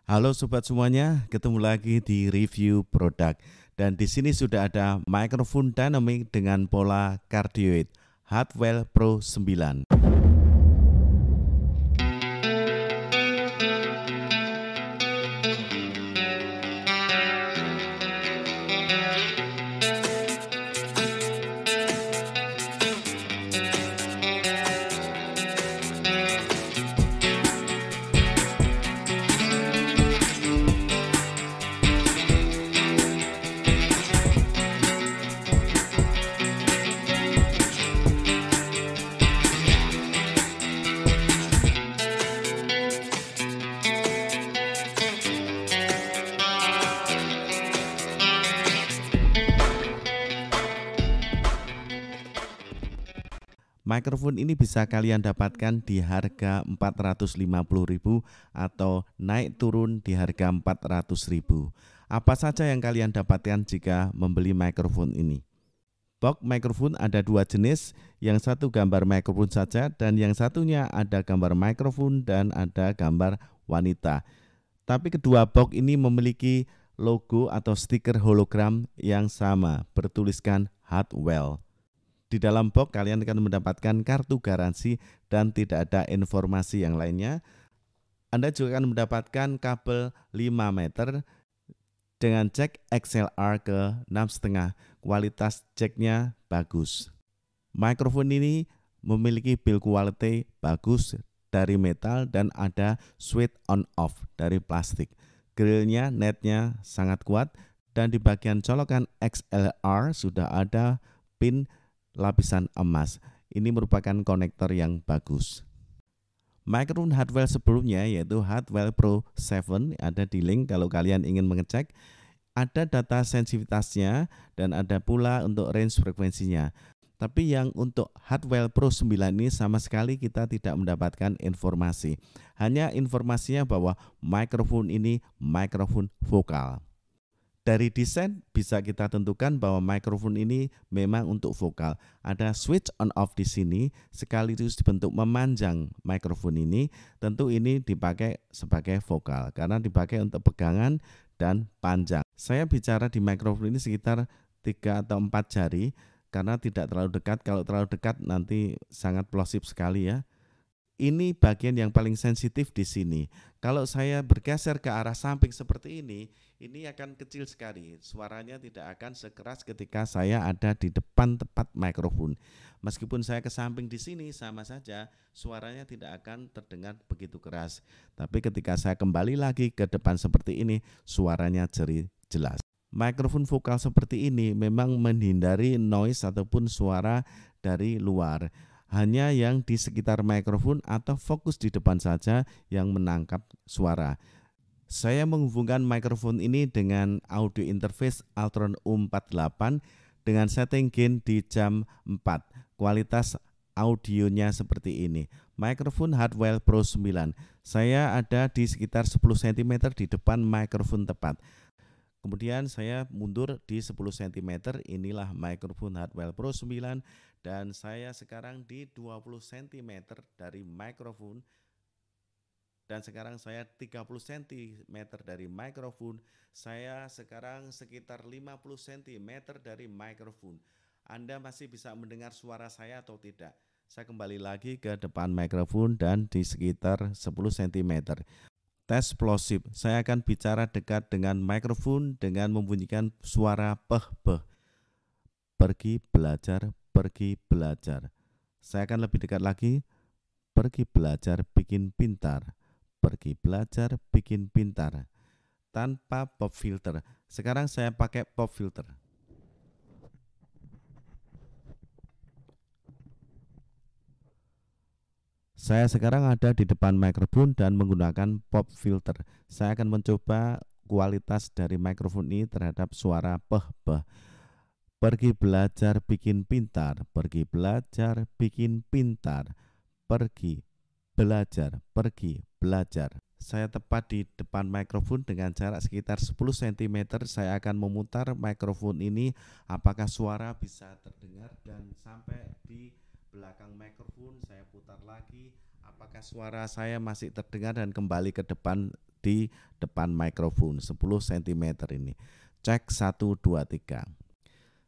Halo sobat semuanya, ketemu lagi di review produk. Dan di sini sudah ada mikrofon dynamic dengan pola cardioid Hartwell Pro 9. Mikrofon ini bisa kalian dapatkan di harga 450.000 atau naik turun di harga 400.000. Apa saja yang kalian dapatkan jika membeli mikrofon ini? Box mikrofon ada dua jenis, yang satu gambar mikrofon saja dan yang satunya ada gambar mikrofon dan ada gambar wanita. Tapi kedua box ini memiliki logo atau stiker hologram yang sama, bertuliskan Hartwell. Di dalam box kalian akan mendapatkan kartu garansi dan tidak ada informasi yang lainnya. Anda juga akan mendapatkan kabel 5 meter dengan jack XLR ke 6,5. Kualitas jacknya bagus. Mikrofon ini memiliki build quality bagus dari metal dan ada switch on off dari plastik. Grillnya, netnya sangat kuat dan di bagian colokan XLR sudah ada pin lapisan emas. Ini merupakan konektor yang bagus. Mikrofon Hartwell sebelumnya yaitu Hartwell Pro 7 ada di link kalau kalian ingin mengecek. Ada data sensitivitasnya dan ada pula untuk range frekuensinya. Tapi yang untuk Hartwell Pro 9 ini sama sekali kita tidak mendapatkan informasi. Hanya informasinya bahwa mikrofon ini mikrofon vokal. Dari desain bisa kita tentukan bahwa mikrofon ini memang untuk vokal. Ada switch on off di sini, sekaligus dibentuk memanjang mikrofon ini. Tentu ini dipakai sebagai vokal karena dipakai untuk pegangan dan panjang. Saya bicara di mikrofon ini sekitar 3 atau 4 jari karena tidak terlalu dekat. Kalau terlalu dekat nanti sangat plosip sekali ya. Ini bagian yang paling sensitif di sini. Kalau saya bergeser ke arah samping seperti ini akan kecil sekali. Suaranya tidak akan sekeras ketika saya ada di depan tepat mikrofon. Meskipun saya ke samping di sini sama saja, suaranya tidak akan terdengar begitu keras. Tapi ketika saya kembali lagi ke depan seperti ini, suaranya jelas. Mikrofon vokal seperti ini memang menghindari noise ataupun suara dari luar. Hanya yang di sekitar mikrofon atau fokus di depan saja yang menangkap suara. Saya menghubungkan mikrofon ini dengan audio interface Altron U48 dengan setting gain di jam 4. Kualitas audionya seperti ini. Mikrofon Hartwell Pro 9. Saya ada di sekitar 10 cm di depan mikrofon tepat. Kemudian saya mundur di 10 cm, inilah mikrofon Hartwell Pro 9 dan saya sekarang di 20 cm dari mikrofon dan sekarang saya 30 cm dari mikrofon, saya sekarang sekitar 50 cm dari mikrofon. Anda masih bisa mendengar suara saya atau tidak? Saya kembali lagi ke depan mikrofon dan di sekitar 10 cm. Tes plosip, saya akan bicara dekat dengan mikrofon dengan membunyikan suara peh-peh. Pergi belajar, pergi belajar. Saya akan lebih dekat lagi. Pergi belajar, bikin pintar. Pergi belajar, bikin pintar. Tanpa pop filter. Sekarang saya pakai pop filter. Saya sekarang ada di depan mikrofon dan menggunakan pop filter. Saya akan mencoba kualitas dari mikrofon ini terhadap suara peh-peh. Pergi belajar bikin pintar, pergi belajar bikin pintar, pergi belajar, pergi belajar. Saya tepat di depan mikrofon dengan jarak sekitar 10 cm. Saya akan memutar mikrofon ini apakah suara bisa terdengar dan sampai di belakang mikrofon saya putar lagi apakah suara saya masih terdengar dan kembali ke depan di depan mikrofon 10 cm ini. Cek 1 2 3.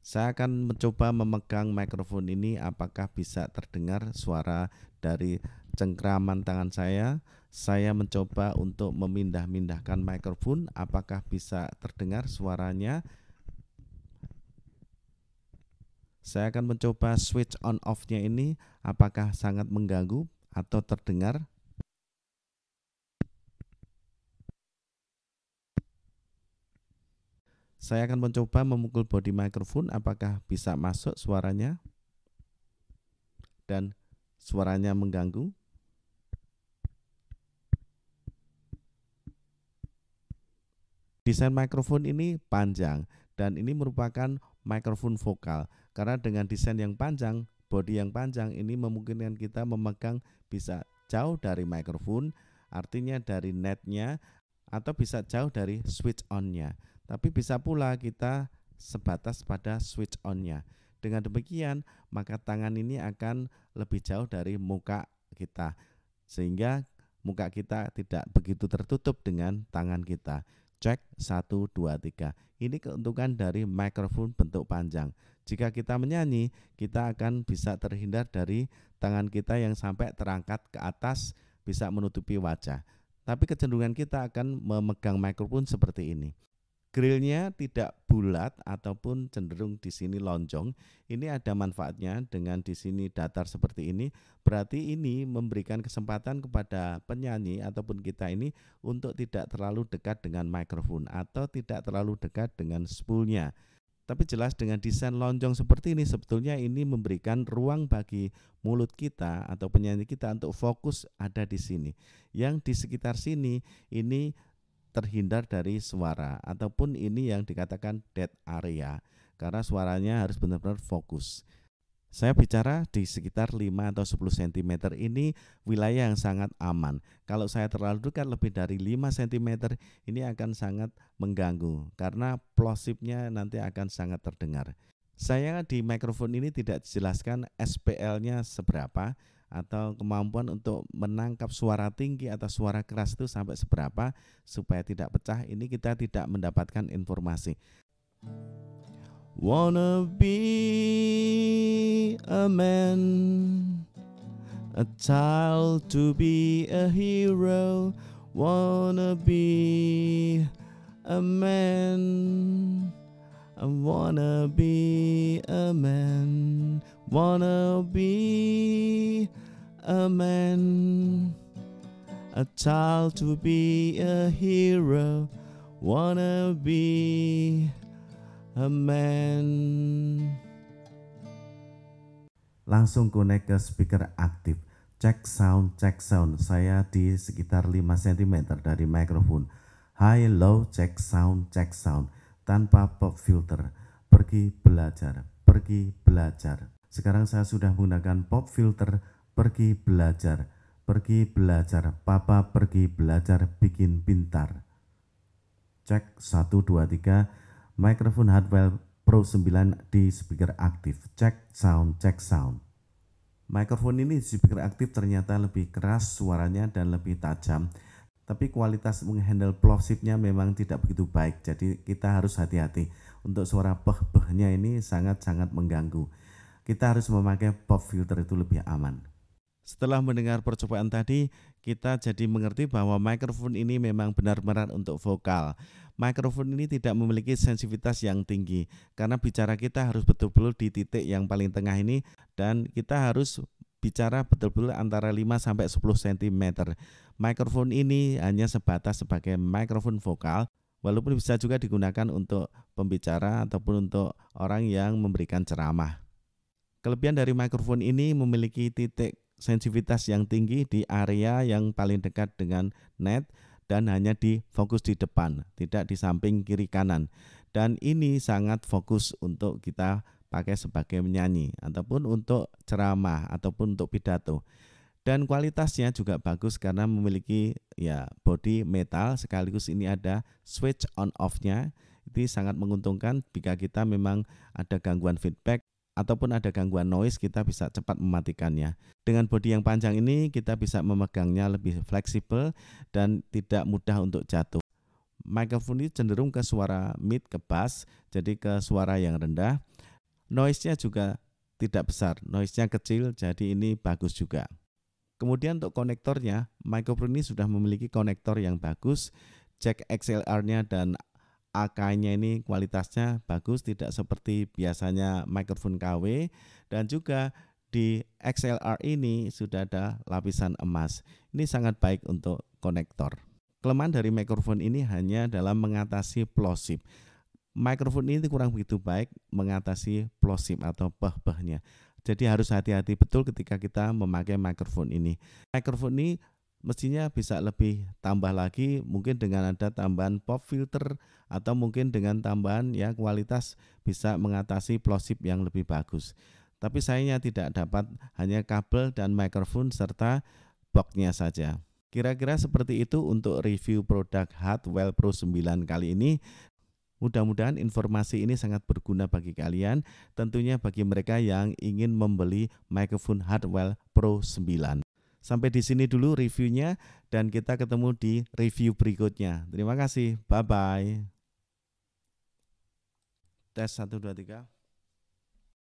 Saya akan mencoba memegang mikrofon ini, apakah bisa terdengar suara dari cengkraman tangan saya. Saya mencoba untuk memindah-mindahkan mikrofon, apakah bisa terdengar suaranya. Saya akan mencoba switch on off-nya ini, apakah sangat mengganggu atau terdengar. Saya akan mencoba memukul bodi mikrofon, apakah bisa masuk suaranya dan suaranya mengganggu. Desain mikrofon ini panjang dan ini merupakan mikrofon vokal. Karena dengan desain yang panjang, bodi yang panjang ini memungkinkan kita memegang bisa jauh dari mikrofon, artinya dari netnya, atau bisa jauh dari switch on-nya. Tapi bisa pula kita sebatas pada switch on-nya. Dengan demikian, maka tangan ini akan lebih jauh dari muka kita, sehingga muka kita tidak begitu tertutup dengan tangan kita. Cek 1 2 3. Ini keuntungan dari mikrofon bentuk panjang. Jika kita menyanyi, kita akan bisa terhindar dari tangan kita yang sampai terangkat ke atas bisa menutupi wajah. Tapi kecenderungan kita akan memegang mikrofon seperti ini. Grillnya tidak bulat ataupun cenderung di sini lonjong. Ini ada manfaatnya dengan di sini datar seperti ini. Berarti ini memberikan kesempatan kepada penyanyi ataupun kita ini untuk tidak terlalu dekat dengan mikrofon atau tidak terlalu dekat dengan spoolnya. Tapi jelas dengan desain lonjong seperti ini sebetulnya ini memberikan ruang bagi mulut kita atau penyanyi kita untuk fokus ada di sini. Yang di sekitar sini ini terhindar dari suara ataupun ini yang dikatakan dead area karena suaranya harus benar-benar fokus. Saya bicara di sekitar 5 atau 10 cm ini wilayah yang sangat aman. Kalau saya terlalu dekat lebih dari 5 cm ini akan sangat mengganggu karena plosipnya nanti akan sangat terdengar. Saya di mikrofon ini tidak dijelaskan SPL-nya seberapa atau kemampuan untuk menangkap suara tinggi atau suara keras itu sampai seberapa supaya tidak pecah. Ini kita tidak mendapatkan informasi. Wanna be a man, a child to be a hero. Wanna be a man, I wanna be a man. Wanna be a man, a child to be a hero. Wanna be a man. Langsung connect ke speaker aktif. Cek sound, cek sound. Saya di sekitar 5 cm dari mikrofon. High, low, cek sound, tanpa pop filter. Pergi belajar, pergi belajar. Sekarang saya sudah menggunakan pop filter. Pergi belajar, papa pergi belajar bikin pintar. Cek 1 2 3. Mikrofon Hardwell Pro 9 di speaker aktif. Cek sound, Mikrofon ini di speaker aktif ternyata lebih keras suaranya dan lebih tajam. Tapi kualitas menghandle plosipnya memang tidak begitu baik. Jadi kita harus hati-hati. Untuk suara beh-behnya ini sangat-sangat mengganggu. Kita harus memakai pop filter itu lebih aman. Setelah mendengar percobaan tadi, kita jadi mengerti bahwa mikrofon ini memang benar-benar untuk vokal. Mikrofon ini tidak memiliki sensitivitas yang tinggi karena bicara kita harus betul-betul di titik yang paling tengah ini dan kita harus bicara betul-betul antara 5 sampai 10 cm. Mikrofon ini hanya sebatas sebagai mikrofon vokal, walaupun bisa juga digunakan untuk pembicara ataupun untuk orang yang memberikan ceramah. Kelebihan dari mikrofon ini memiliki titik sensitivitas yang tinggi di area yang paling dekat dengan net dan hanya fokus di depan, tidak di samping kiri kanan. Dan ini sangat fokus untuk kita pakai sebagai menyanyi ataupun untuk ceramah ataupun untuk pidato. Dan kualitasnya juga bagus karena memiliki body metal sekaligus ini ada switch on off-nya. Itu sangat menguntungkan jika kita memang ada gangguan feedback ataupun ada gangguan noise, kita bisa cepat mematikannya. Dengan bodi yang panjang ini kita bisa memegangnya lebih fleksibel dan tidak mudah untuk jatuh. Mikrofon ini cenderung ke suara mid ke bass, jadi ke suara yang rendah. Noise-nya juga tidak besar, noise-nya kecil, jadi ini bagus juga. Kemudian untuk konektornya, mikrofon ini sudah memiliki konektor yang bagus, jack XLR-nya dan AK-nya ini kualitasnya bagus, tidak seperti biasanya mikrofon KW, dan juga di XLR ini sudah ada lapisan emas. Ini sangat baik untuk konektor. Kelemahan dari mikrofon ini hanya dalam mengatasi plosip. Mikrofon ini kurang begitu baik mengatasi plosip atau beh-behnya. Jadi harus hati-hati betul ketika kita memakai mikrofon ini. Mikrofon ini mestinya bisa lebih tambah lagi, mungkin dengan ada tambahan pop filter atau mungkin dengan tambahan ya kualitas bisa mengatasi plosip yang lebih bagus. Tapi sayangnya tidak dapat, hanya kabel dan mikrofon serta boxnya saja. Kira-kira seperti itu untuk review produk Hartwell Pro 9 kali ini. Mudah-mudahan informasi ini sangat berguna bagi kalian, tentunya bagi mereka yang ingin membeli mikrofon Hartwell Pro 9. Sampai di sini dulu reviewnya dan kita ketemu di review berikutnya. Terima kasih. Bye-bye. Tes 1, 2, 3.